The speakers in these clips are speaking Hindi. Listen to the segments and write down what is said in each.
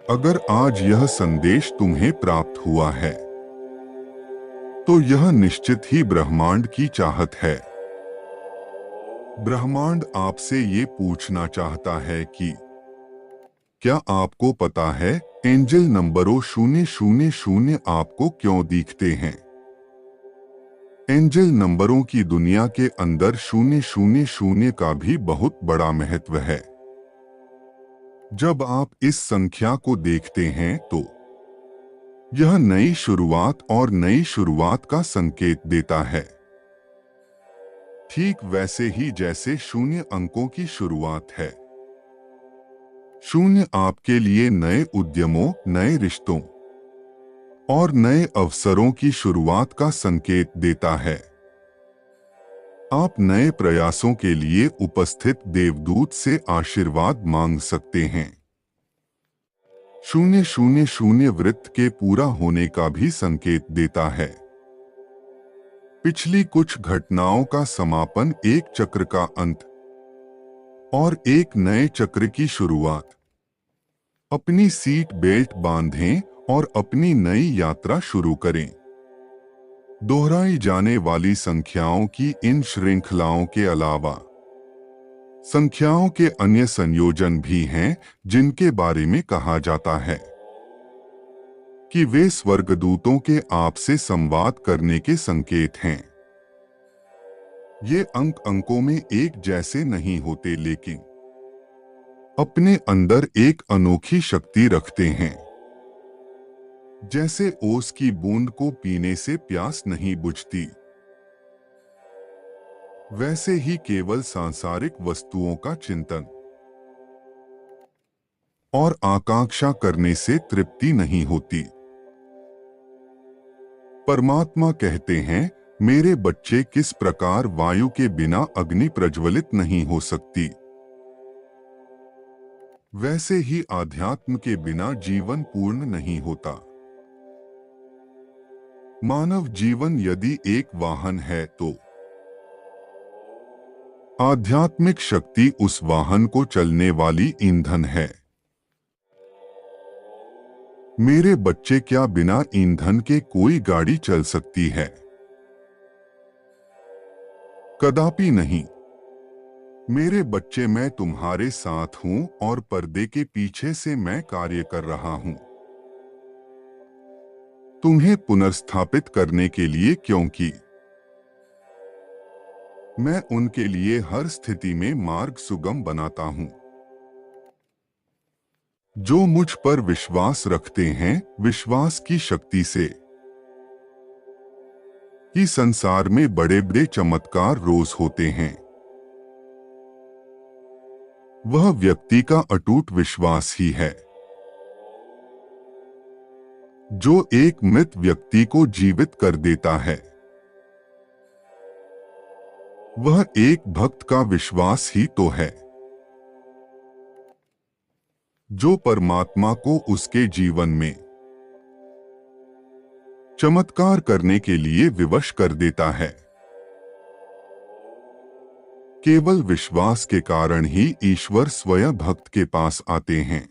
अगर आज यह संदेश तुम्हें प्राप्त हुआ है तो यह निश्चित ही ब्रह्मांड की चाहत है। ब्रह्मांड आपसे ये पूछना चाहता है कि क्या आपको पता है एंजल नंबरों 000 आपको क्यों दिखते हैं। एंजल नंबरों की दुनिया के अंदर 000 का भी बहुत बड़ा महत्व है। जब आप इस संख्या को देखते हैं तो यह नई शुरुआत और नई शुरुआत का संकेत देता है। ठीक वैसे ही जैसे 0 अंकों की शुरुआत है। 0 आपके लिए नए उद्यमों, नए रिश्तों और नए अवसरों की शुरुआत का संकेत देता है। आप नए प्रयासों के लिए उपस्थित देवदूत से आशीर्वाद मांग सकते हैं। 000 वृत्त के पूरा होने का भी संकेत देता है। पिछली कुछ घटनाओं का समापन, एक चक्र का अंत और एक नए चक्र की शुरुआत। अपनी सीट बेल्ट बांधें और अपनी नई यात्रा शुरू करें। दोहराई जाने वाली संख्याओं की इन श्रृंखलाओं के अलावा संख्याओं के अन्य संयोजन भी हैं जिनके बारे में कहा जाता है कि वे स्वर्गदूतों के आपसे संवाद करने के संकेत हैं। ये अंक अंकों में एक जैसे नहीं होते, लेकिन अपने अंदर एक अनोखी शक्ति रखते हैं। जैसे ओस की बूंद को पीने से प्यास नहीं बुझती, वैसे ही केवल सांसारिक वस्तुओं का चिंतन और आकांक्षा करने से तृप्ति नहीं होती। परमात्मा कहते हैं, मेरे बच्चे, किस प्रकार वायु के बिना अग्नि प्रज्वलित नहीं हो सकती, वैसे ही आध्यात्म के बिना जीवन पूर्ण नहीं होता। मानव जीवन यदि एक वाहन है तो आध्यात्मिक शक्ति उस वाहन को चलने वाली ईंधन है। मेरे बच्चे, क्या बिना ईंधन के कोई गाड़ी चल सकती है? कदापि नहीं। मेरे बच्चे, मैं तुम्हारे साथ हूं और पर्दे के पीछे से मैं कार्य कर रहा हूं तुम्हें पुनर्स्थापित करने के लिए, क्योंकि मैं उनके लिए हर स्थिति में मार्ग सुगम बनाता हूं। जो मुझ पर विश्वास रखते हैं, विश्वास की शक्ति से ही संसार में बड़े बड़े चमत्कार रोज होते हैं। वह व्यक्ति का अटूट विश्वास ही है जो एक मृत व्यक्ति को जीवित कर देता है। वह एक भक्त का विश्वास ही तो है जो परमात्मा को उसके जीवन में चमत्कार करने के लिए विवश कर देता है। केवल विश्वास के कारण ही ईश्वर स्वयं भक्त के पास आते हैं।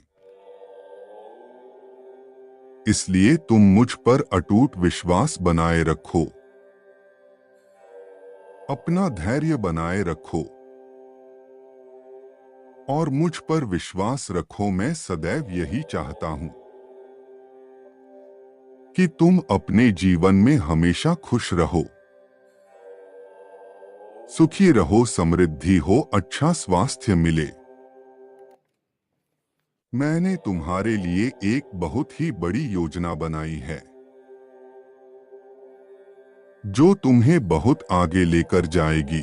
इसलिए तुम मुझ पर अटूट विश्वास बनाए रखो, अपना धैर्य बनाए रखो और मुझ पर विश्वास रखो। मैं सदैव यही चाहता हूं कि तुम अपने जीवन में हमेशा खुश रहो, सुखी रहो, समृद्धि हो, अच्छा स्वास्थ्य मिले। मैंने तुम्हारे लिए एक बहुत ही बड़ी योजना बनाई है जो तुम्हें बहुत आगे लेकर जाएगी।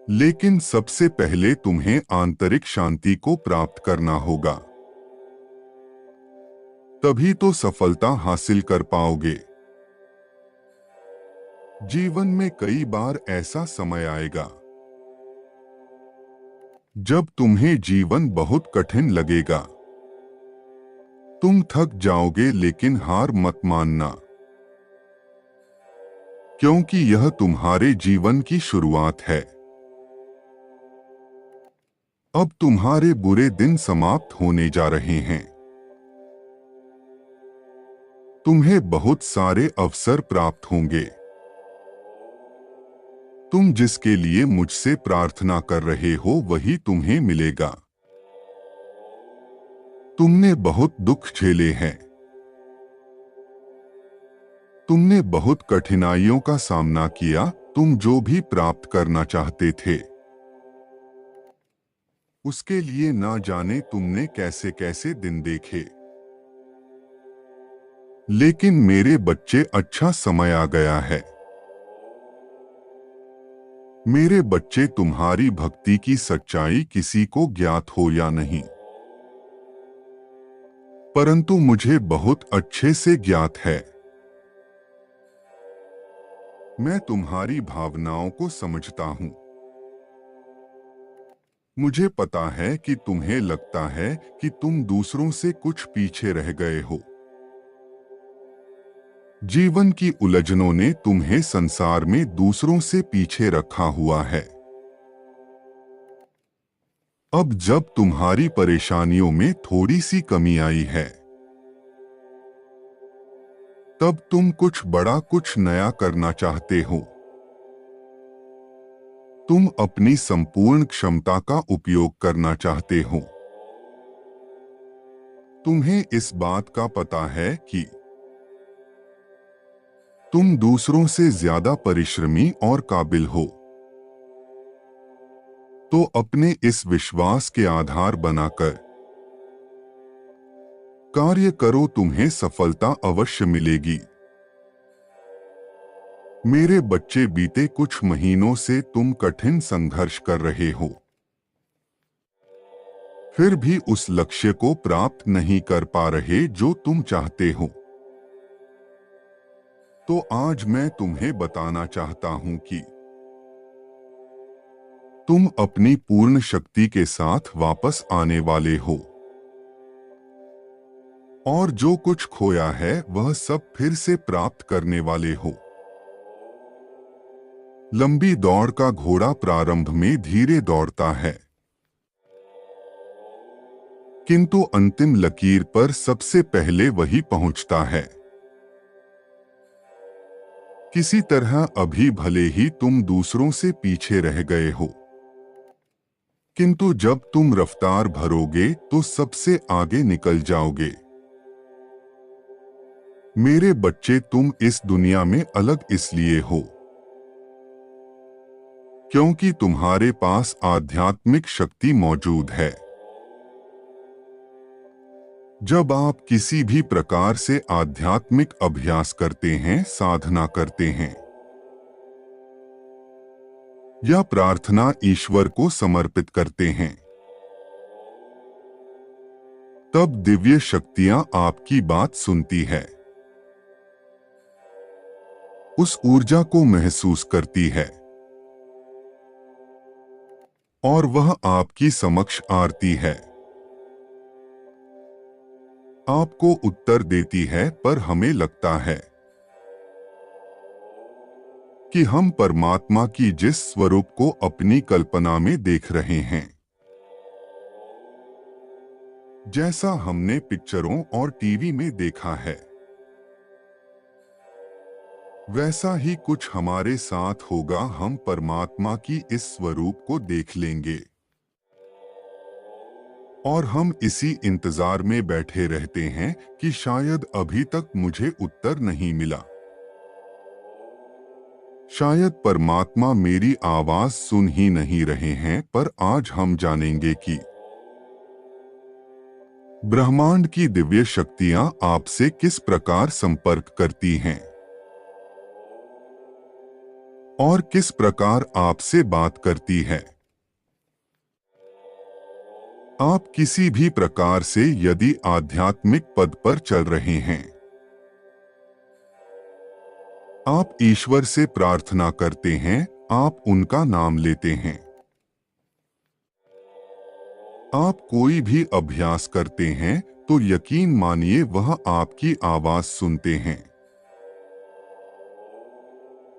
लेकिन सबसे पहले तुम्हें आंतरिक शांति को प्राप्त करना होगा, तभी तो सफलता हासिल कर पाओगे। जीवन में कई बार ऐसा समय आएगा जब तुम्हें जीवन बहुत कठिन लगेगा। तुम थक जाओगे, लेकिन हार मत मानना, क्योंकि यह तुम्हारे जीवन की शुरुआत है। अब तुम्हारे बुरे दिन समाप्त होने जा रहे हैं। तुम्हें बहुत सारे अवसर प्राप्त होंगे। तुम जिसके लिए मुझसे प्रार्थना कर रहे हो वही तुम्हें मिलेगा। तुमने बहुत दुख झेले हैं। तुमने बहुत कठिनाइयों का सामना किया। तुम जो भी प्राप्त करना चाहते थे उसके लिए ना जाने तुमने कैसे कैसे दिन देखे। लेकिन मेरे बच्चे, अच्छा समय आ गया है। मेरे बच्चे, तुम्हारी भक्ति की सच्चाई किसी को ज्ञात हो या नहीं, परंतु मुझे बहुत अच्छे से ज्ञात है। मैं तुम्हारी भावनाओं को समझता हूं। मुझे पता है कि तुम्हें लगता है कि तुम दूसरों से कुछ पीछे रह गए हो। जीवन की उलझनों ने तुम्हें संसार में दूसरों से पीछे रखा हुआ है। अब जब तुम्हारी परेशानियों में थोड़ी सी कमी आई है, तब तुम कुछ बड़ा, कुछ नया करना चाहते हो। तुम अपनी संपूर्ण क्षमता का उपयोग करना चाहते हो। तुम्हें इस बात का पता है कि तुम दूसरों से ज्यादा परिश्रमी और काबिल हो। तो अपने इस विश्वास के आधार बनाकर कार्य करो, तुम्हें सफलता अवश्य मिलेगी। मेरे बच्चे, बीते कुछ महीनों से तुम कठिन संघर्ष कर रहे हो, फिर भी उस लक्ष्य को प्राप्त नहीं कर पा रहे जो तुम चाहते हो। तो आज मैं तुम्हें बताना चाहता हूं कि तुम अपनी पूर्ण शक्ति के साथ वापस आने वाले हो, और जो कुछ खोया है वह सब फिर से प्राप्त करने वाले हो। लंबी दौड़ का घोड़ा प्रारंभ में धीरे दौड़ता है, किंतु अंतिम लकीर पर सबसे पहले वही पहुंचता है। किसी तरह अभी भले ही तुम दूसरों से पीछे रह गए हो, किंतु जब तुम रफ्तार भरोगे तो सबसे आगे निकल जाओगे। मेरे बच्चे, तुम इस दुनिया में अलग इसलिए हो क्योंकि तुम्हारे पास आध्यात्मिक शक्ति मौजूद है। जब आप किसी भी प्रकार से आध्यात्मिक अभ्यास करते हैं, साधना करते हैं या प्रार्थना ईश्वर को समर्पित करते हैं, तब दिव्य शक्तियां आपकी बात सुनती है, उस ऊर्जा को महसूस करती है और वह आपकी समक्ष आती है, आपको उत्तर देती है। पर हमें लगता है कि हम परमात्मा की जिस स्वरूप को अपनी कल्पना में देख रहे हैं, जैसा हमने पिक्चरों और टीवी में देखा है, वैसा ही कुछ हमारे साथ होगा। हम परमात्मा की इस स्वरूप को देख लेंगे और हम इसी इंतजार में बैठे रहते हैं कि शायद अभी तक मुझे उत्तर नहीं मिला, शायद परमात्मा मेरी आवाज सुन ही नहीं रहे हैं। पर आज हम जानेंगे कि ब्रह्मांड की दिव्य शक्तियां आपसे किस प्रकार संपर्क करती हैं और किस प्रकार आपसे बात करती है। आप किसी भी प्रकार से यदि आध्यात्मिक पद पर चल रहे हैं, आप ईश्वर से प्रार्थना करते हैं, आप उनका नाम लेते हैं, आप कोई भी अभ्यास करते हैं, तो यकीन मानिए वह आपकी आवाज सुनते हैं।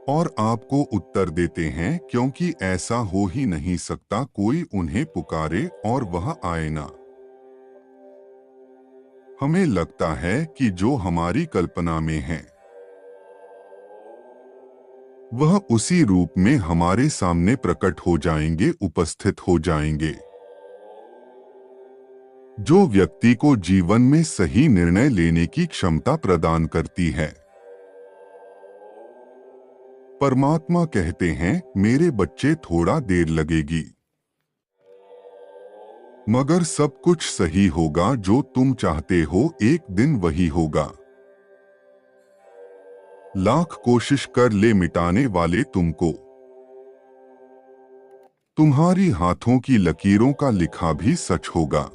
और आपको उत्तर देते हैं क्योंकि ऐसा हो ही नहीं सकता कोई उन्हें पुकारे और वह आए ना। हमें लगता है कि जो हमारी कल्पना में है वह उसी रूप में हमारे सामने प्रकट हो जाएंगे, उपस्थित हो जाएंगे। जो व्यक्ति को जीवन में सही निर्णय लेने की क्षमता प्रदान करती है। परमात्मा कहते हैं, मेरे बच्चे थोड़ा देर लगेगी, मगर सब कुछ सही होगा। जो तुम चाहते हो एक दिन वही होगा। लाख कोशिश कर ले मिटाने वाले तुमको, तुम्हारी हाथों की लकीरों का लिखा भी सच होगा।